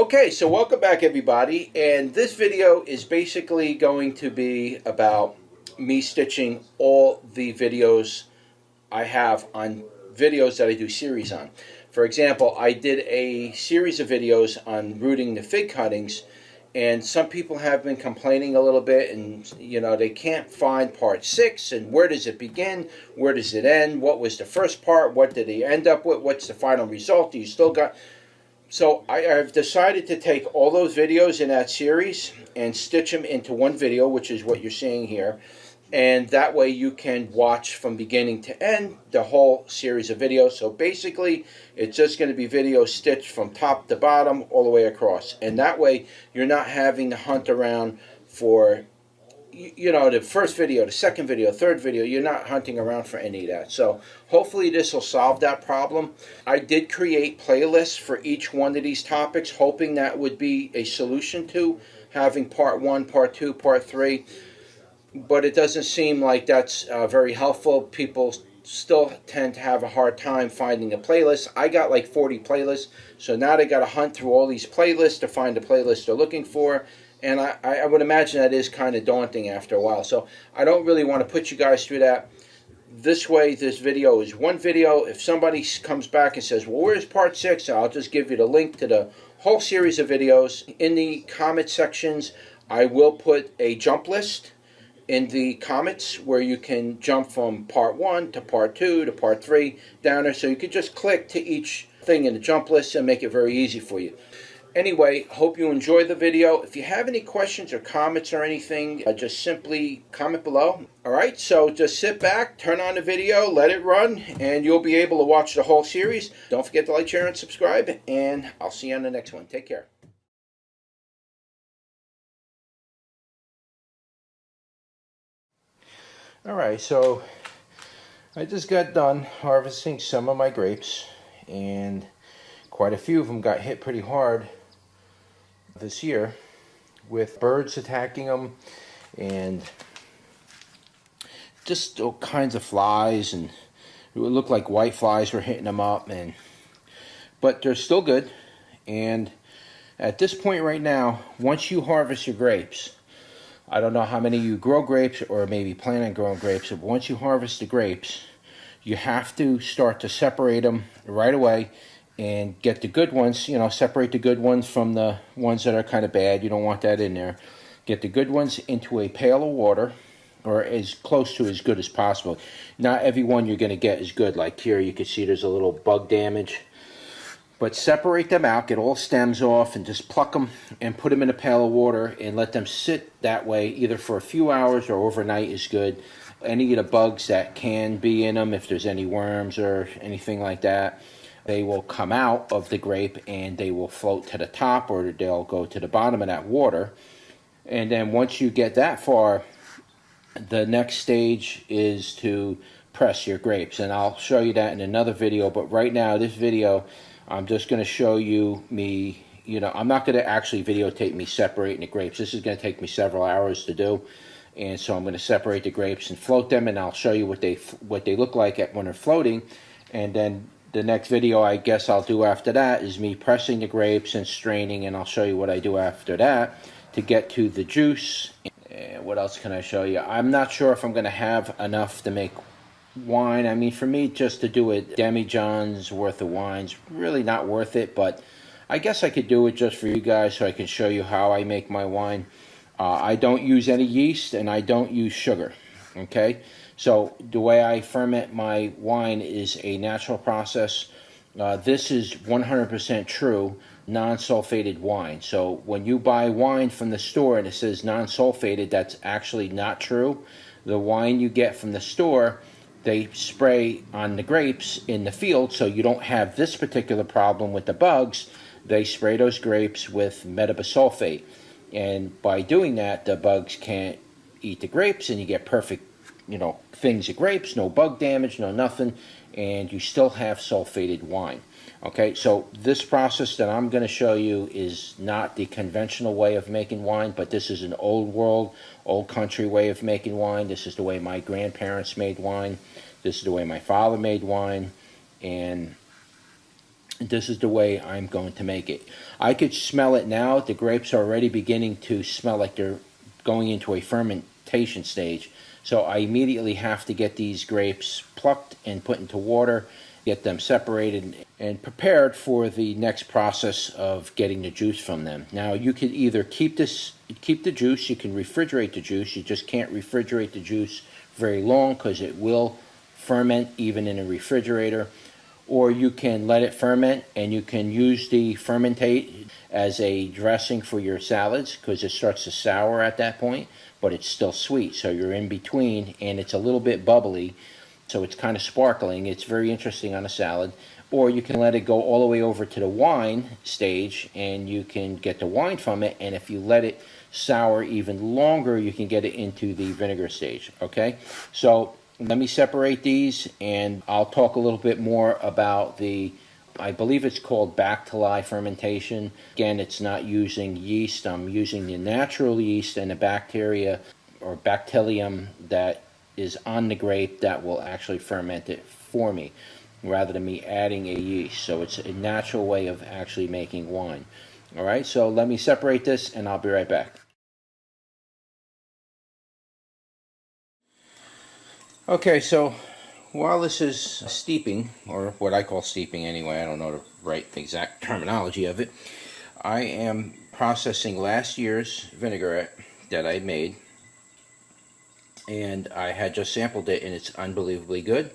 Okay, so welcome back everybody, and this video is basically going to be about me stitching all the videos I have on videos that I do series on. For example, I did a series of videos on rooting the fig cuttings, and some people have been complaining a little bit, and you know, they can't find part 6, and where does it begin, where does it end, what was the first part, what did he end up with, what's the final result, do you still got... So I've decided to take all those videos in that series and stitch them into one video, which is what you're seeing here. And that way you can watch from beginning to end the whole series of videos. So basically, it's just going to be videos stitched from top to bottom all the way across. And that way you're not having to hunt around for, you know, the first video, the second video, third video. You're not hunting around for any of that. So hopefully this will solve that problem. I did create playlists for each one of these topics, hoping that would be a solution to having part 1, part 2, part 3. But it doesn't seem like that's very helpful. People still tend to have a hard time finding a playlist. I got like 40 playlists, so now they got to hunt through all these playlists to find the playlist they're looking for. And I would imagine that is kind of daunting after a while. So I don't really want to put you guys through that. This way, this video is one video. If somebody comes back and says, well, where's part 6? I'll just give you the link to the whole series of videos. In the comment sections, I will put a jump list in the comments where you can jump from part 1 to part 2 to part 3 down there. So you can just click to each thing in the jump list and make it very easy for you. Anyway, hope you enjoyed the video. If you have any questions or comments or anything, just simply comment below. Alright, so just sit back, turn on the video, let it run, and you'll be able to watch the whole series. Don't forget to like, share, and subscribe, and I'll see you on the next one. Take care. Alright, so I just got done harvesting some of my grapes, and quite a few of them got hit pretty hard this year with birds attacking them and just all kinds of flies, and it would look like white flies were hitting them up, but they're still good. And at this point right now, once you harvest your grapes, I don't know how many of you grow grapes or maybe plan on growing grapes, but once you harvest the grapes, you have to start to separate them right away and get the good ones, you know, separate the good ones from the ones that are kind of bad. You don't want that in there. Get the good ones into a pail of water, or as close to as good as possible. Not every one you're going to get is good. Like here, you can see there's a little bug damage. But separate them out, get all stems off, and just pluck them and put them in a pail of water and let them sit that way either for a few hours or overnight is good. Any of the bugs that can be in them, if there's any worms or anything like that, they will come out of the grape and they will float to the top, or they'll go to the bottom of that water. And then once you get that far, the next stage is to press your grapes. And I'll show you that in another video. But right now, this video, I'm just going to show you me, you know, I'm not going to actually videotape me separating the grapes. This is going to take me several hours to do. And so I'm going to separate the grapes and float them, and I'll show you what they look like when they're floating. And then the next video I guess I'll do after that is me pressing the grapes and straining, and I'll show you what I do after that to get to the juice. And what else can I show you? I'm not sure if I'm going to have enough to make wine. I mean, for me, just to do a demijohn's worth of wine's really not worth it, but I guess I could do it just for you guys so I can show you how I make my wine. I don't use any yeast and I don't use sugar, okay? So the way I ferment my wine is a natural process. This is 100% true non-sulfated wine. So when you buy wine from the store and it says non-sulfated, that's actually not true. The wine you get from the store, they spray on the grapes in the field, so you don't have this particular problem with the bugs. They spray those grapes with metabisulfate, and by doing that, the bugs can't eat the grapes, and you get perfect, you know, things of grapes, no bug damage, no nothing, and you still have sulfated wine. Okay, so this process that I'm going to show you is not the conventional way of making wine, but this is an old world, old country way of making wine. This is the way my grandparents made wine. This is the way my father made wine. And this is the way I'm going to make it. I could smell it now. The grapes are already beginning to smell like they're going into a fermentation stage. So I immediately have to get these grapes plucked and put into water, get them separated and prepared for the next process of getting the juice from them. Now you could either keep the juice, you can refrigerate the juice. You just can't refrigerate the juice very long because it will ferment even in a refrigerator. Or you can let it ferment, and you can use the fermentate as a dressing for your salads because it starts to sour at that point, but it's still sweet. So you're in between, and it's a little bit bubbly, so it's kind of sparkling. It's very interesting on a salad. Or you can let it go all the way over to the wine stage, and you can get the wine from it, and if you let it sour even longer, you can get it into the vinegar stage, okay? So let me separate these, and I'll talk a little bit more about I believe it's called back-to-lie fermentation. Again, it's not using yeast. I'm using the natural yeast and the bacteria or bacterium that is on the grape that will actually ferment it for me, rather than me adding a yeast. So it's a natural way of actually making wine. All right, so let me separate this, and I'll be right back. Okay, so while this is steeping, or what I call steeping anyway, I don't know the right exact terminology of it, I am processing last year's vinaigrette that I made, and I had just sampled it, and it's unbelievably good.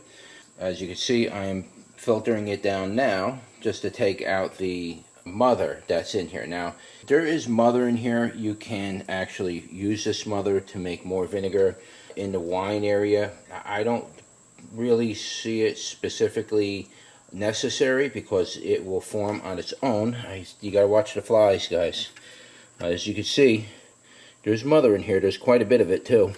As you can see, I am filtering it down now just to take out the mother that's in here. Now, there is mother in here. You can actually use this mother to make more vinegar in the wine area. I don't really see it specifically necessary because it will form on its own. You gotta watch the flies, guys. As you can see, there's mother in here. There's quite a bit of it too,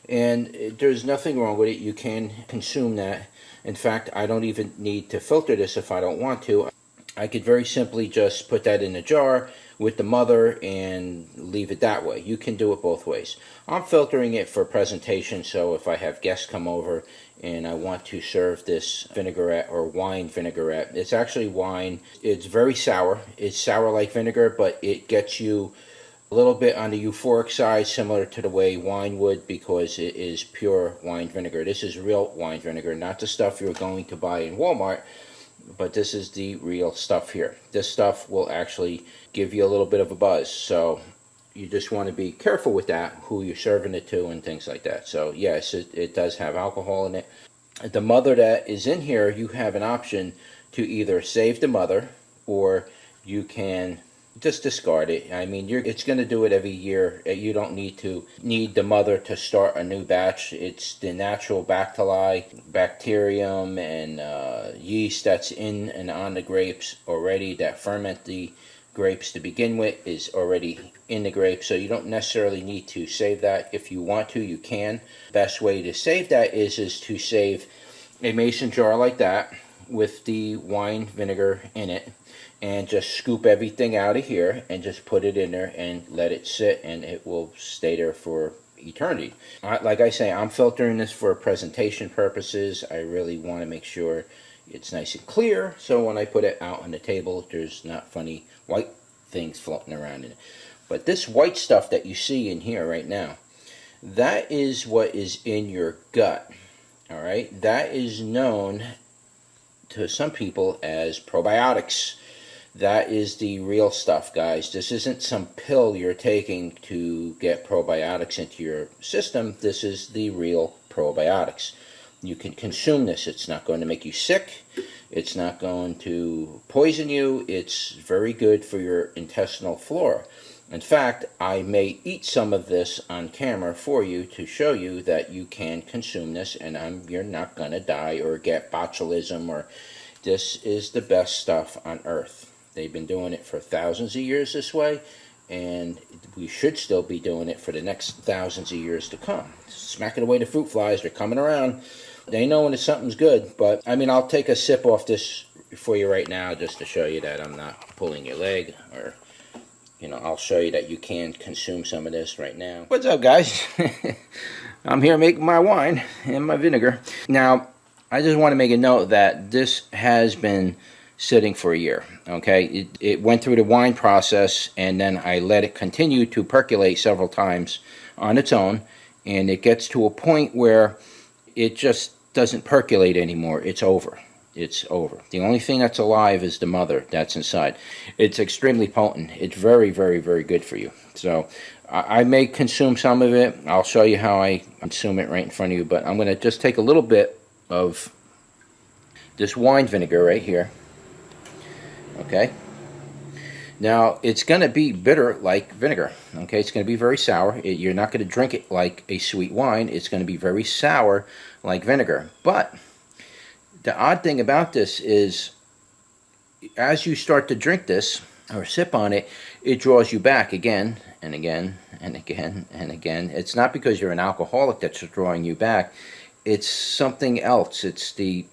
and there's nothing wrong with it. You can consume that. In fact, I don't even need to filter this if I don't want to. I could very simply just put that in a jar with the mother and leave it that way. You can do it both ways. I'm filtering it for presentation, so if I have guests come over and I want to serve this vinaigrette or wine vinaigrette, it's actually wine. It's very sour. It's sour like vinegar, but it gets you a little bit on the euphoric side, similar to the way wine would, because it is pure wine vinegar. This is real wine vinegar, not the stuff you're going to buy in Walmart, but this is the real stuff here. This stuff will actually give you a little bit of a buzz, so you just want to be careful with that, who you're serving it to and things like that. So yes, it does have alcohol in it. The mother that is in here, you have an option to either save the mother, or you can just discard it. I mean, it's going to do it every year. You don't need the mother to start a new batch. It's the natural bacilli, bacterium, and yeast that's in and on the grapes already that ferment the grapes to begin with is already in the grapes, so you don't necessarily need to save that. If you want to, you can. Best way to save that is to save a mason jar like that with the wine vinegar in it, and just scoop everything out of here and just put it in there and let it sit, and it will stay there for eternity. Like I say, I'm filtering this for presentation purposes. I really want to make sure it's nice and clear, so when I put it out on the table, there's not funny white things floating around in it. But this white stuff that you see in here right now, that is what is in your gut. All right, that is known to some people as probiotics. That is the real stuff, guys. This isn't some pill you're taking to get probiotics into your system. This is the real probiotics. You can consume this. It's not going to make you sick. It's not going to poison you. It's very good for your intestinal flora. In fact, I may eat some of this on camera for you to show you that you can consume this, and you're not going to die or get botulism. Or this is the best stuff on earth. They've been doing it for thousands of years this way, and we should still be doing it for the next thousands of years to come. Smacking away the fruit flies. They're coming around. They know when something's good, but I mean, I'll take a sip off this for you right now just to show you that I'm not pulling your leg, or I'll show you that you can consume some of this right now. What's up, guys? I'm here making my wine and my vinegar. Now, I just want to make a note that this has been sitting for a year. Okay, it went through the wine process, and then I let it continue to percolate several times on its own, and it gets to a point where it just doesn't percolate anymore. It's over. It's over. The only thing that's alive is the mother that's inside. It's extremely potent. It's very, very, very good for you. So I may consume some of it. I'll show you how I consume it right in front of you, but I'm going to just take a little bit of this wine vinegar right here. Okay. Now, it's going to be bitter like vinegar. Okay, it's going to be very sour. You're not going to drink it like a sweet wine. It's going to be very sour like vinegar. But the odd thing about this is, as you start to drink this or sip on it, it draws you back again and again and again and again. It's not because you're an alcoholic that's drawing you back. It's something else. It's the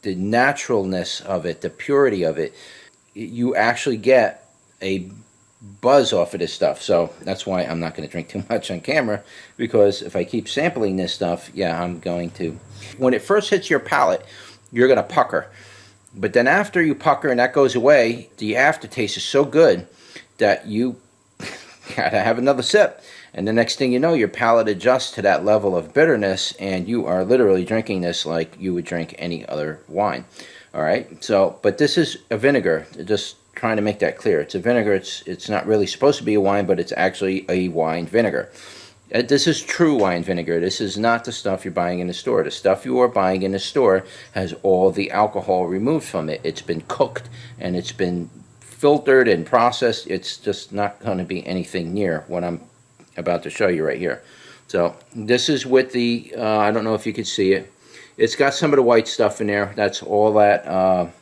naturalness of it, the purity of it. You actually get a buzz off of this stuff. So that's why I'm not going to drink too much on camera, because if I keep sampling this stuff, yeah, I'm going to. When it first hits your palate, you're going to pucker. But then after you pucker and that goes away, the aftertaste is so good that you gotta have another sip. And the next thing you know, your palate adjusts to that level of bitterness, and you are literally drinking this like you would drink any other wine. All right. So, but this is a vinegar. Just trying to make that clear. It's a vinegar. It's not really supposed to be a wine, but it's actually a wine vinegar. This is true wine vinegar. This is not the stuff you're buying in the store. The stuff you are buying in the store has all the alcohol removed from it. It's been cooked and it's been filtered and processed. It's just not going to be anything near what I'm about to show you right here. So this is with the, I don't know if you can see it. It's got some of the white stuff in there. That's all that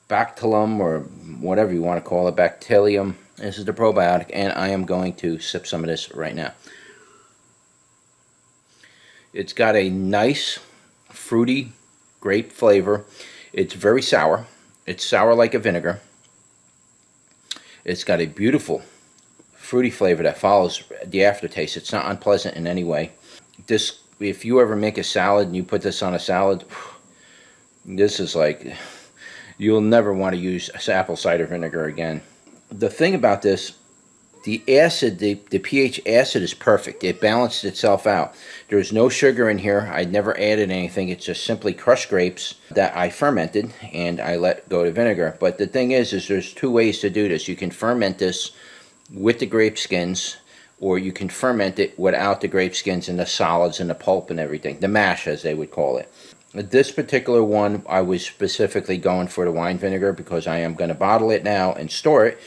bacillum, or whatever you want to call it, bacterium. This is the probiotic, and I am going to sip some of this right now. It's got a nice fruity grape flavor. It's very sour. It's sour like a vinegar. It's got a beautiful fruity flavor that follows the aftertaste. It's not unpleasant in any way. This, if you ever make a salad and you put this on a salad, this is like, you'll never want to use apple cider vinegar again. The thing about this, the acid, the pH acid is perfect. It balanced itself out. There's no sugar in here. I never added anything. It's just simply crushed grapes that I fermented and I let go to vinegar. But the thing is there's two ways to do this. You can ferment this with the grape skins, or you can ferment it without the grape skins and the solids and the pulp and everything. The mash, as they would call it. This particular one, I was specifically going for the wine vinegar because I am going to bottle it now and store it.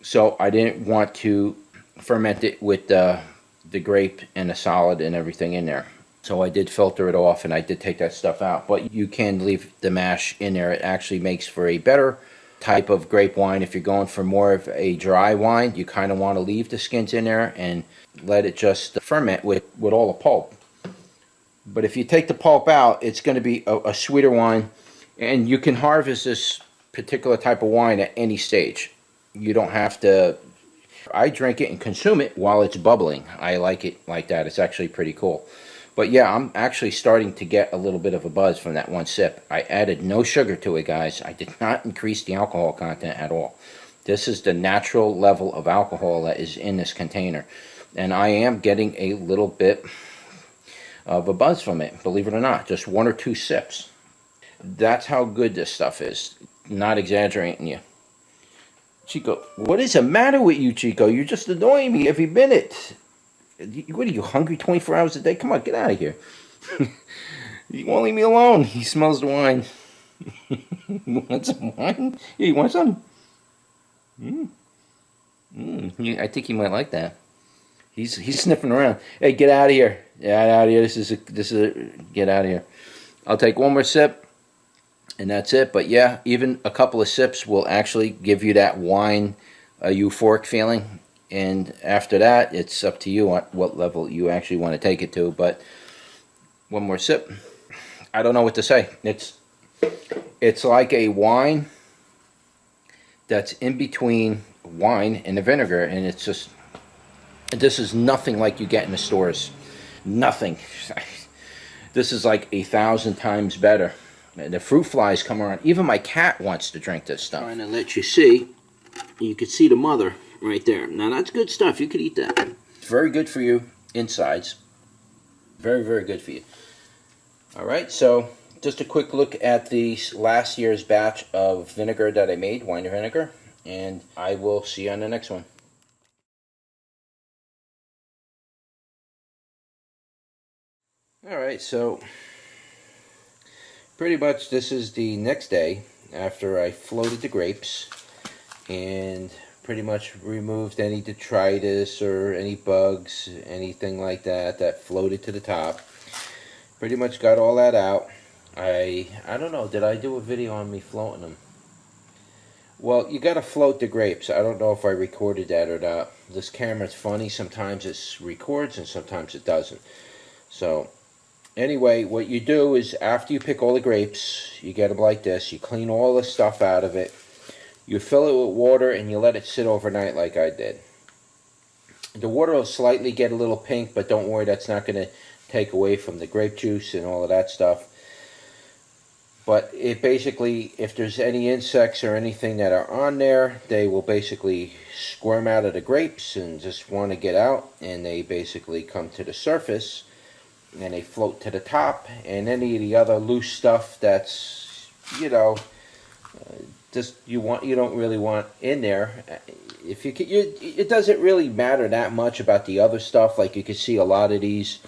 So I didn't want to ferment it with the grape and the solid and everything in there. So I did filter it off and I did take that stuff out. But you can leave the mash in there. It actually makes for a better type of grape wine. If you're going for more of a dry wine, you kind of want to leave the skins in there and let it just ferment with all the pulp. But if you take the pulp out, it's going to be a sweeter wine, and you can harvest this particular type of wine at any stage. You don't have to. I drink it and consume it while it's bubbling. I like it like that. It's actually pretty cool. But yeah, I'm actually starting to get a little bit of a buzz from that one sip. I added no sugar to it, guys. I did not increase the alcohol content at all. This is the natural level of alcohol that is in this container. And I am getting a little bit of a buzz from it, believe it or not. Just one or two sips. That's how good this stuff is. Not exaggerating you. Chico, what is the matter with you, Chico? You're just annoying me every minute. What are you, hungry 24 hours a day? Come on, get out of here. You won't leave me alone. He smells the wine. You want some wine? Yeah, you want some? I think he might like that. He's sniffing around. Hey, get out of here. Get out of here. This is get out of here. I'll take one more sip, and that's it. But yeah, even a couple of sips will actually give you that wine euphoric feeling. And after that, it's up to you on what level you actually want to take it to. But one more sip. I don't know what to say. It's like a wine that's in between wine and the vinegar, and it's just, this is nothing like you get in the stores. Nothing. This is like 1,000 times better. And the fruit flies come around. Even my cat wants to drink this stuff. Trying to let you see. You can see the mother right there. Now that's good stuff. You could eat that. It's very good for you insides. Very, very good for you. Alright, so just a quick look at the last year's batch of vinegar that I made, wine vinegar. And I will see you on the next one. Alright, so pretty much this is the next day after I floated the grapes and pretty much removed any detritus or any bugs, anything like that that floated to the top. Pretty much got all that out. I don't know, did I do a video on me floating them? Well, you gotta float the grapes. I don't know if I recorded that or not. This camera's funny. Sometimes it records and sometimes it doesn't. So anyway, what you do is after you pick all the grapes, you get them like this. You clean all the stuff out of it. You fill it with water and you let it sit overnight like I did. The water will slightly get a little pink, but don't worry, that's not going to take away from the grape juice and all of that stuff. But it basically, if there's any insects or anything that are on there, they will basically squirm out of the grapes and just want to get out, and they basically come to the surface and they float to the top, and any of the other loose stuff that's, you know, just you don't really want in there. If it doesn't really matter that much about the other stuff. Like you can see a lot of these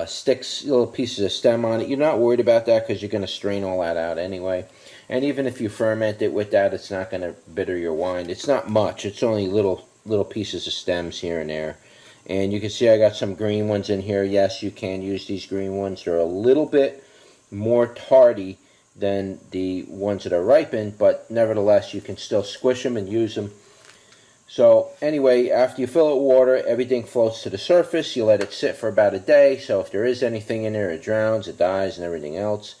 sticks, little pieces of stem on it. You're not worried about that because you're going to strain all that out anyway. And even if you ferment it with that, it's not going to bitter your wine. It's not much. It's only little pieces of stems here and there. And you can see I got some green ones in here. Yes, you can use these green ones. They're a little bit more tardy than the ones that are ripened, but nevertheless you can still squish them and use them. So anyway, after you fill it with water, everything floats to the surface. You let it sit for about a day, so if there is anything in there, it drowns, it dies, and everything else.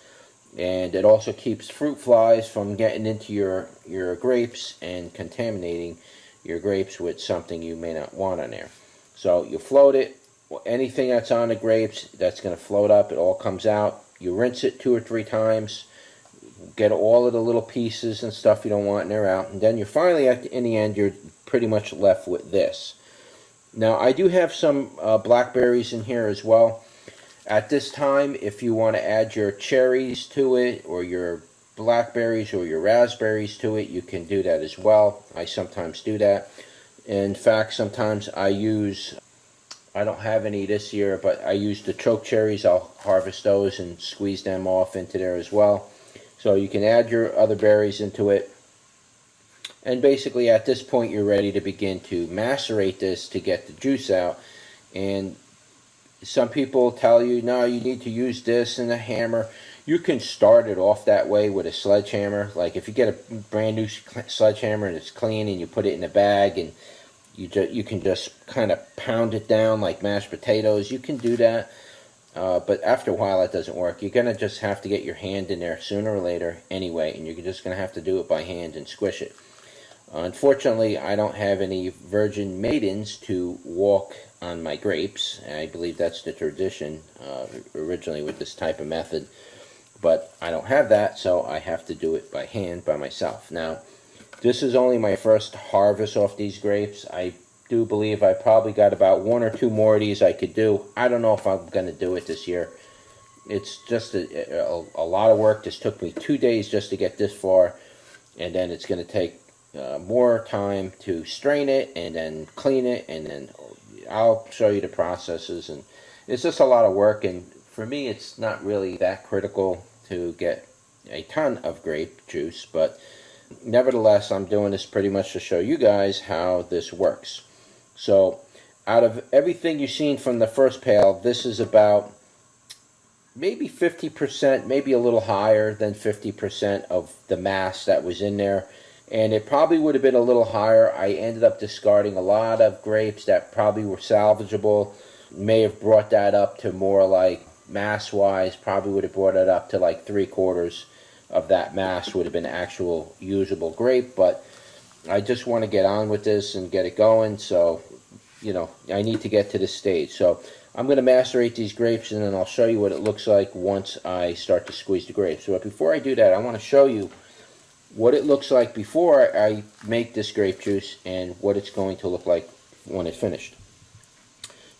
And it also keeps fruit flies from getting into your grapes and contaminating your grapes with something you may not want on there. So you float it. Anything that's on the grapes, that's going to float up. It all comes out. You rinse it 2 or 3 times. Get all of the little pieces and stuff you don't want in there out. And then you're finally, in the end, you're pretty much left with this. Now, I do have some blackberries in here as well. At this time, if you want to add your cherries to it, or your blackberries or your raspberries to it, you can do that as well. I sometimes do that. In fact, sometimes I don't have any this year, but I use the choke cherries. I'll harvest those and squeeze them off into there as well. So you can add your other berries into it. And basically at this point you're ready to begin to macerate this to get the juice out. And some people tell you, no, you need to use this and a hammer. You can start it off that way with a sledgehammer. Like if you get a brand new sledgehammer and it's clean and you put it in a bag and you can just kind of pound it down like mashed potatoes, you can do that. But after a while, it doesn't work. You're going to just have to get your hand in there sooner or later anyway, and you're just going to have to do it by hand and squish it. Unfortunately, I don't have any virgin maidens to walk on my grapes. I believe that's the tradition originally with this type of method. But I don't have that, so I have to do it by hand by myself. Now, this is only my first harvest off these grapes. I do believe I probably got about 1 or 2 more of these I could do. I don't know if I'm going to do it this year. It's just a lot of work. This took me 2 days just to get this far, and then it's going to take more time to strain it and then clean it, and then I'll show you the processes. And it's just a lot of work, and for me it's not really that critical to get a ton of grape juice, but nevertheless I'm doing this pretty much to show you guys how this works. So out of everything you've seen from the first pail, this is about maybe 50%, maybe a little higher than 50% of the mass that was in there. And it probably would have been a little higher. I ended up discarding a lot of grapes that probably were salvageable. May have brought that up to more like mass-wise, probably would have brought it up to like 3/4 of that mass would have been actual usable grape. But I just want to get on with this and get it going. So I need to get to this stage. So I'm going to macerate these grapes, and then I'll show you what it looks like once I start to squeeze the grapes. But before I do that, I want to show you what it looks like before I make this grape juice and what it's going to look like when it's finished.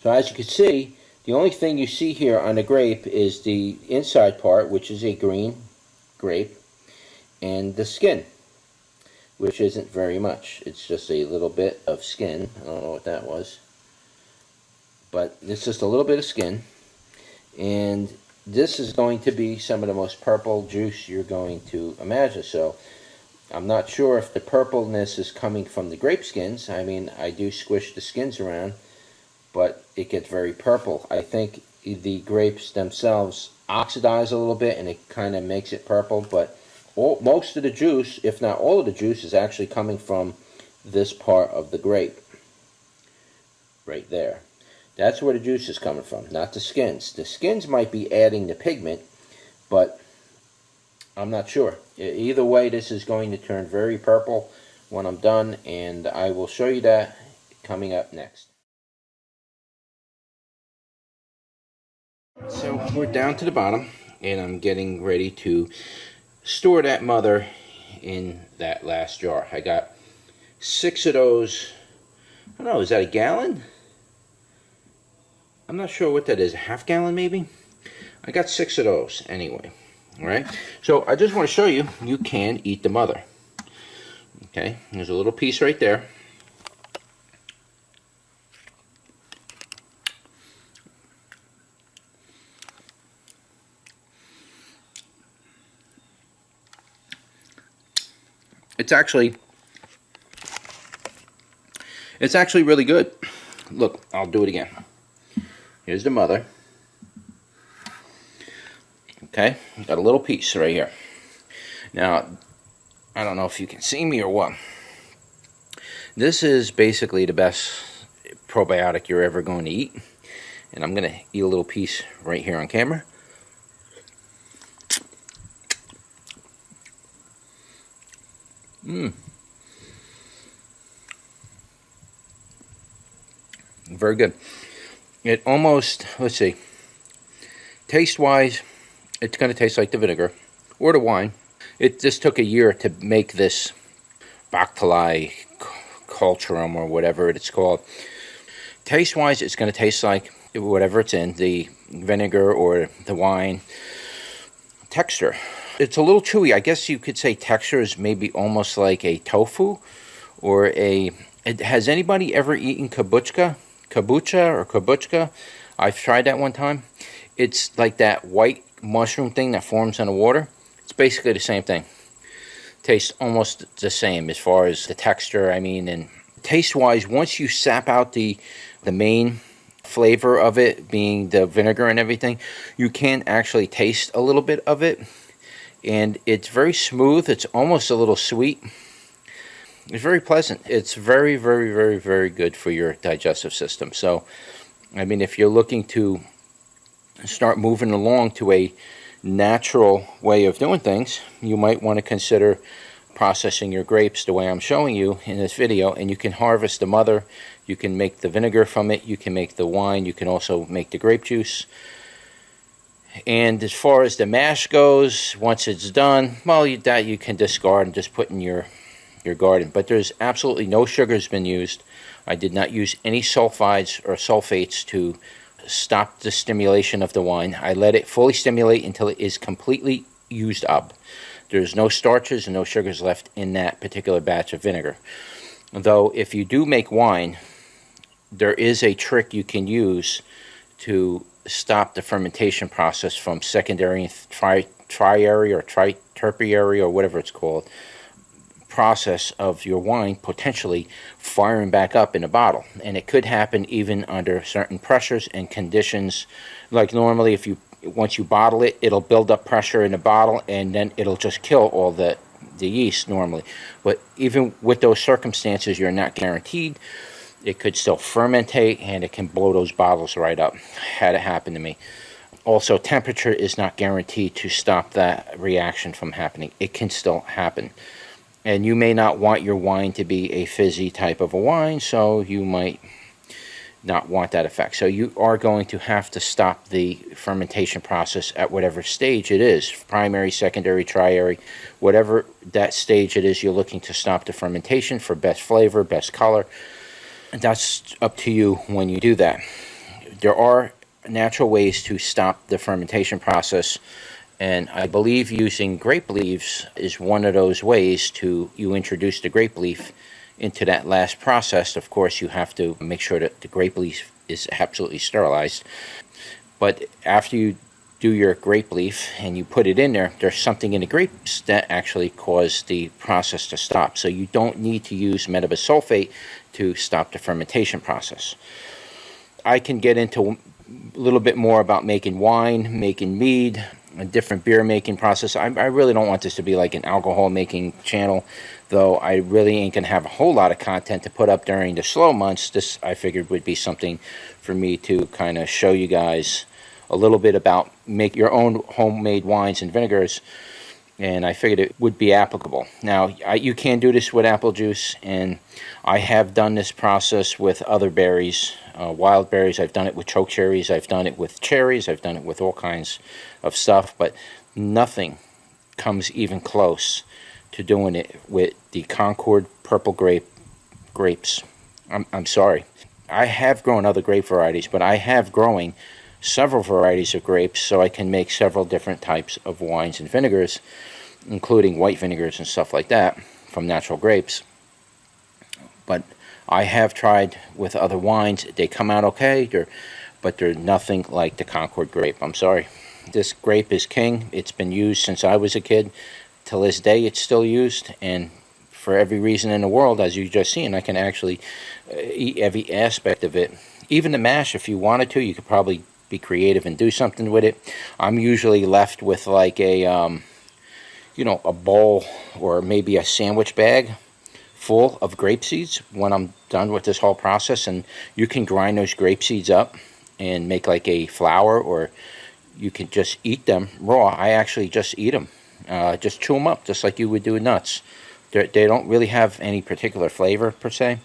So as you can see, the only thing you see here on the grape is the inside part, which is a green grape, and the skin, which isn't very much. It's just a little bit of skin. I don't know what that was, but it's just a little bit of skin. And this is going to be some of the most purple juice you're going to imagine. So I'm not sure if the purpleness is coming from the grape skins. I mean, I do squish the skins around, but it gets very purple. I think the grapes themselves oxidize a little bit and it kind of makes it purple, but most of the juice, if not all of the juice, is actually coming from this part of the grape. Right there. That's where the juice is coming from, not the skins. The skins might be adding the pigment, but I'm not sure. Either way, this is going to turn very purple when I'm done, and I will show you that coming up next. So we're down to the bottom, and I'm getting ready to store that mother in that last jar. I got 6 of those. I don't know, is that a gallon? I'm not sure what that is, a half gallon maybe? I got 6 of those anyway. Alright, so I just want to show you, you can eat the mother. Okay, there's a little piece right there. It's actually really good. Look, I'll do it again. Here's the mother. Okay, got a little piece right here. Now, I don't know if you can see me or what. This is basically the best probiotic you're ever going to eat. And I'm going to eat a little piece right here on camera. Very good. It almost, let's see, taste-wise, it's going to taste like the vinegar or the wine. It just took a year to make this Bactali culturum or whatever it's called. Taste-wise, it's going to taste like whatever it's in, the vinegar or the wine. Texture, it's a little chewy. I guess you could say texture is maybe almost like a tofu or a... Has anybody ever eaten kombucha? Kombucha? I've tried that one time. It's like that white mushroom thing that forms in the water. It's basically the same thing. Tastes almost the same as far as the texture, I mean, and taste-wise, once you sap out the main flavor of it, being the vinegar and everything, you can actually taste a little bit of it. And it's very smooth. It's almost a little sweet. It's very pleasant. It's very, very, very, very good for your digestive system. So, I mean, if you're looking to start moving along to a natural way of doing things, you might want to consider processing your grapes the way I'm showing you in this video. And you can harvest the mother. You can make the vinegar from it. You can make the wine. You can also make the grape juice. And as far as the mash goes, once it's done, well, that you can discard and just put in your garden. But there's absolutely no sugars been used. I did not use any sulfides or sulfates to stop the stimulation of the wine. I let it fully stimulate until it is completely used up. There's no starches and no sugars left in that particular batch of vinegar. Though if you do make wine, there is a trick you can use to stop the fermentation process from secondary triary or tertiary or whatever it's called process of your wine potentially firing back up in a bottle. And it could happen even under certain pressures and conditions. Like normally, if you once you bottle it, it'll build up pressure in the bottle and then it'll just kill all the yeast normally. But even with those circumstances, you're not guaranteed. It could still fermentate and it can blow those bottles right up. Had it happen to me. Also, temperature is not guaranteed to stop that reaction from happening. It can still happen. And you may not want your wine to be a fizzy type of a wine, so you might not want that effect. So you are going to have to stop the fermentation process at whatever stage it is, primary, secondary, triary, whatever that stage it is, you're looking to stop the fermentation for best flavor, best color. And that's up to you when you do that. There are natural ways to stop the fermentation process, and I believe using grape leaves is one of those ways. You introduce the grape leaf into that last process. Of course, you have to make sure that the grape leaf is absolutely sterilized. But after you do your grape leaf and you put it in there, there's something in the grapes that actually cause the process to stop. So you don't need to use metabisulfate to stop the fermentation process. I can get into a little bit more about making wine, making mead, a different beer making process. I really don't want this to be like an alcohol making channel, though I really ain't gonna have a whole lot of content to put up during the slow months. This, I figured, would be something for me to kind of show you guys a little bit about make your own homemade wines and vinegars, and I figured it would be applicable. Now, you can do this with apple juice, and I have done this process with other berries, wild berries. I've done it with choke cherries, I've done it with cherries, I've done it with all kinds of stuff, but nothing comes even close to doing it with the Concord purple grapes. I'm sorry. I have grown other grape varieties, but I have growing several varieties of grapes, so I can make several different types of wines and vinegars, including white vinegars and stuff like that from natural grapes. But I have tried with other wines. They come out okay, but they're nothing like the Concord grape. I'm sorry. This grape is king. It's been used since I was a kid. Till this day, it's still used, and for every reason in the world, as you just seen, I can actually eat every aspect of it. Even the mash, if you wanted to, you could probably be creative and do something with it. I'm usually left with like a a bowl or maybe a sandwich bag full of grape seeds when I'm done with this whole process, and you can grind those grape seeds up and make like a flour, or you can just eat them raw. I actually just eat them, just chew them up just like you would do with nuts. They don't really have any particular flavor per se.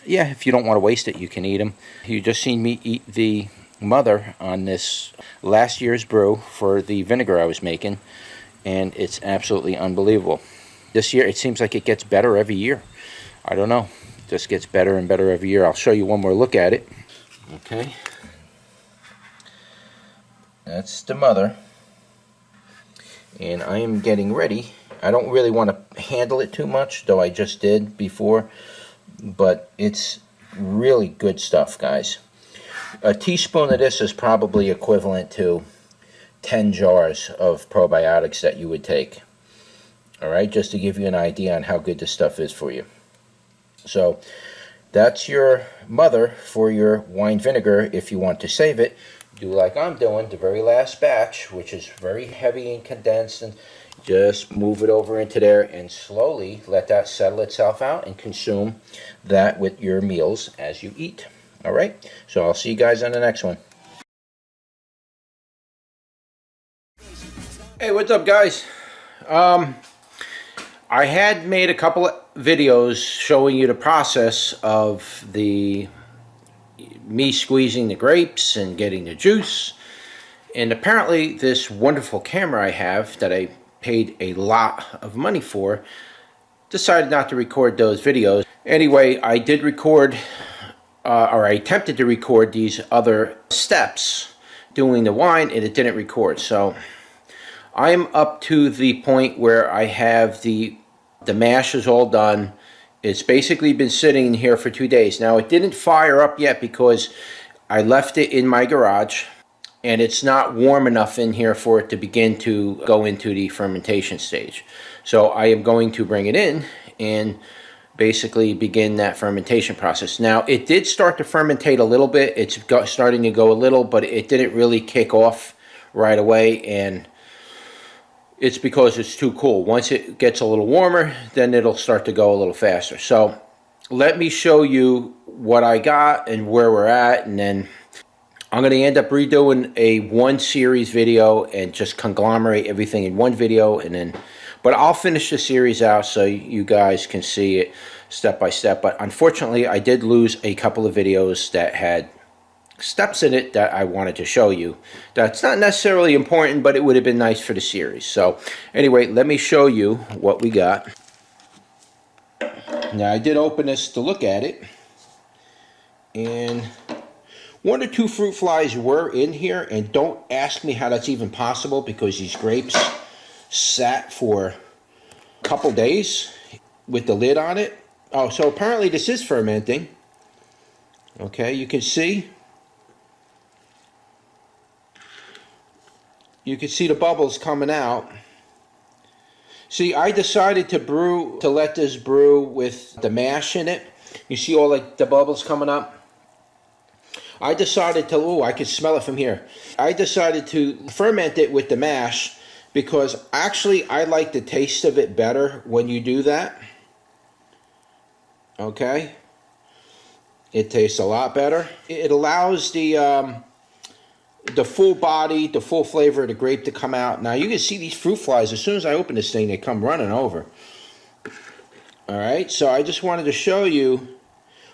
Yeah, if you don't want to waste it, you can eat them. You just seen me eat the mother on this last year's brew for the vinegar I was making, and it's absolutely unbelievable. This year, it seems like it gets better every year. I don't know. It just gets better and better every year. I'll show you one more look at it. Okay. That's the mother. And I am getting ready. I don't really want to handle it too much, though I just did before. But it's really good stuff, guys. A teaspoon of this is probably equivalent to 10 jars of probiotics that you would take. Alright, just to give you an idea on how good this stuff is for you. So, that's your mother for your wine vinegar. If you want to save it, do like I'm doing, the very last batch, which is very heavy and condensed, and just move it over into there and slowly let that settle itself out and consume that with your meals as you eat. Alright, so I'll see you guys on the next one. Hey, what's up, guys? I had made a couple of videos showing you the process of me squeezing the grapes and getting the juice, and apparently this wonderful camera I have that I paid a lot of money for decided not to record those videos. Anyway, I did record, or I attempted to record these other steps doing the wine, and it didn't record. So I'm up to the point where I have the mash is all done. It's basically been sitting here for 2 days. Now, it didn't fire up yet because I left it in my garage, and it's not warm enough in here for it to begin to go into the fermentation stage. So I am going to bring it in and basically begin that fermentation process. Now, it did start to fermentate a little bit. It's starting to go a little, but it didn't really kick off right away, and it's because it's too cool. Once it gets a little warmer, then it'll start to go a little faster. So let me show you what I got and where we're at, and then I'm going to end up redoing a one series video and just conglomerate everything in one video, and then but I'll finish the series out so you guys can see it. step by step. But unfortunately, I did lose a couple of videos that had steps in it that I wanted to show you. That's not necessarily important, but it would have been nice for the series. So anyway, let me show you what we got. Now, I did open this to look at it, and one or two fruit flies were in here, and don't ask me how that's even possible because these grapes sat for a couple days with the lid on it. Oh, so apparently this is fermenting. Okay, you can see. You can see the bubbles coming out. See, I decided to let this brew with the mash in it. You see all like the bubbles coming up? I decided to, oh, I could smell it from here. I decided to ferment it with the mash because actually I like the taste of it better when you do that. Okay? It tastes a lot better. It allows the full body, the full flavor of the grape to come out. Now you can see these fruit flies, as soon as I open this thing, they come running over. Alright, so I just wanted to show you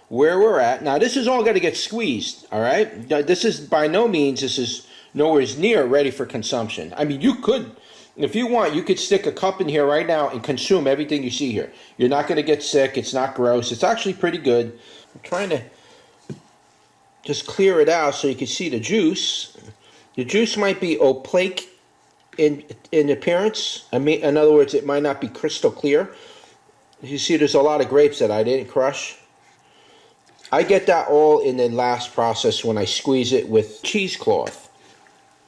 where we're at. Now this is all got to get squeezed, alright? This is by no means, this is nowhere near ready for consumption. I mean, you could, if you want, you could stick a cup in here right now and consume everything you see here. You're not going to get sick, it's not gross, it's actually pretty good. I'm trying to just clear it out so you can see the juice. The juice might be opaque in appearance. I mean, in other words, it might not be crystal clear. You see, there's a lot of grapes that I didn't crush. I get that all in the last process when I squeeze it with cheesecloth.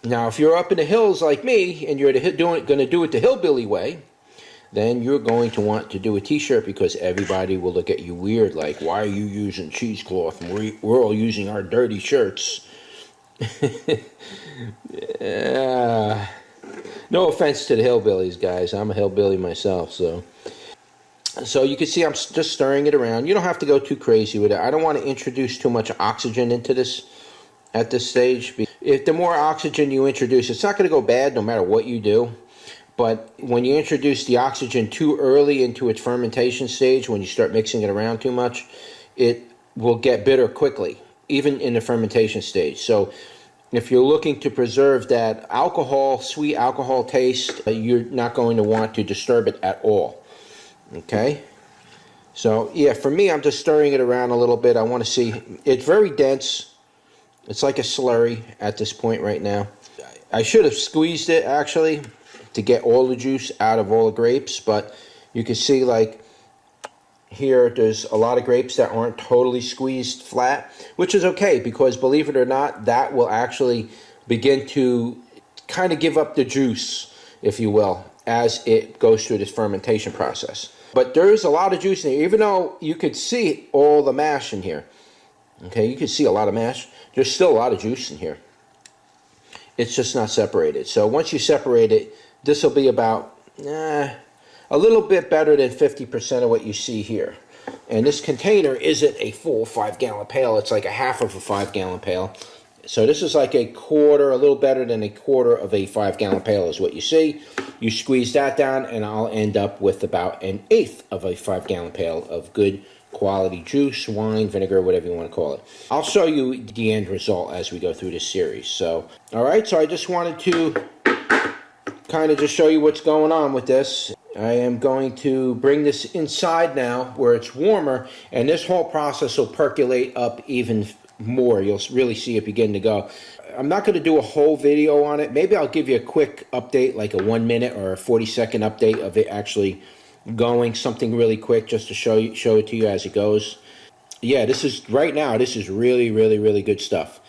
Now, if you're up in the hills like me and you're going to do it the hillbilly way, then you're going to want to do a t-shirt because everybody will look at you weird, like, why are you using cheesecloth and we're all using our dirty shirts? Yeah. No offense to the hillbillies, guys. I'm a hillbilly myself, so you can see I'm just stirring it around. You don't have to go too crazy with it. I don't want to introduce too much oxygen into this at this stage. If the more oxygen you introduce, it's not going to go bad no matter what you do. But when you introduce the oxygen too early into its fermentation stage, when you start mixing it around too much, it will get bitter quickly, even in the fermentation stage. So if you're looking to preserve that alcohol, sweet alcohol taste, you're not going to want to disturb it at all. Okay? So, yeah, for me, I'm just stirring it around a little bit. I want to see. It's very dense. It's like a slurry at this point right now. I should have squeezed it, actually, to get all the juice out of all the grapes, but you can see, like, here there's a lot of grapes that aren't totally squeezed flat, which is okay because, believe it or not, that will actually begin to kind of give up the juice, if you will, as it goes through this fermentation process. But there is a lot of juice in here, even though you could see all the mash in here. Okay, you can see a lot of mash. There's still a lot of juice in here. It's just not separated. So once you separate it, this will be about a little bit better than 50% of what you see here. And this container isn't a full 5-gallon pail. It's like a half of a 5-gallon pail. So this is like a quarter, a little better than a quarter of a 5-gallon pail is what you see. You squeeze that down and I'll end up with about an eighth of a 5-gallon pail of good quality juice, wine, vinegar, whatever you want to call it. I'll show you the end result as we go through this series. So, all right, so I just wanted to kind of just show you what's going on with this. I am going to bring this inside now where it's warmer, and this whole process will percolate up even more. You'll really see it begin to go. I'm not going to do a whole video on it. Maybe I'll give you a quick update, like a 1 minute or a 40-second update of it actually going, something really quick just to show it to you as it goes. Yeah, this is right now, this is really, really, really good stuff.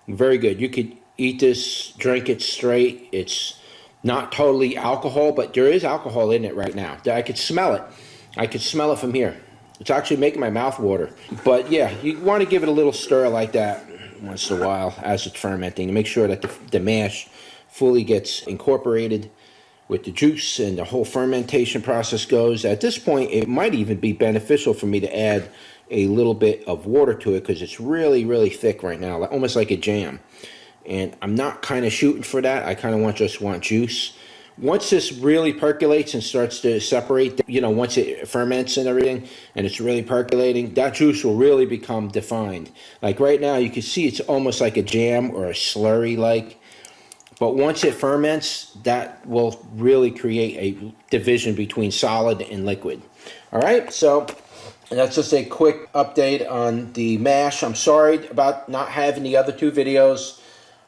Very good. You could eat this, drink it straight. It's not totally alcohol, but there is alcohol in it right now. I could smell it. I could smell it from here. It's actually making my mouth water. But yeah, you want to give it a little stir like that once in a while as it's fermenting to make sure that the mash fully gets incorporated with the juice and the whole fermentation process goes. At this point, it might even be beneficial for me to add a little bit of water to it because it's really, really thick right now, almost like a jam. And I'm not kind of shooting for that. I kind of just want juice. Once this really percolates and starts to separate, you know, once it ferments and everything, and it's really percolating, that juice will really become defined. Like right now, you can see it's almost like a jam or a slurry like. But once it ferments, that will really create a division between solid and liquid. All right, so that's just a quick update on the mash. I'm sorry about not having the other two videos.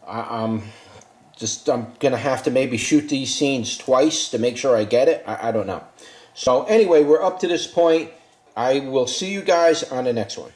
I'm going to have to maybe shoot these scenes twice to make sure I get it. I don't know. So anyway, we're up to this point. I will see you guys on the next one.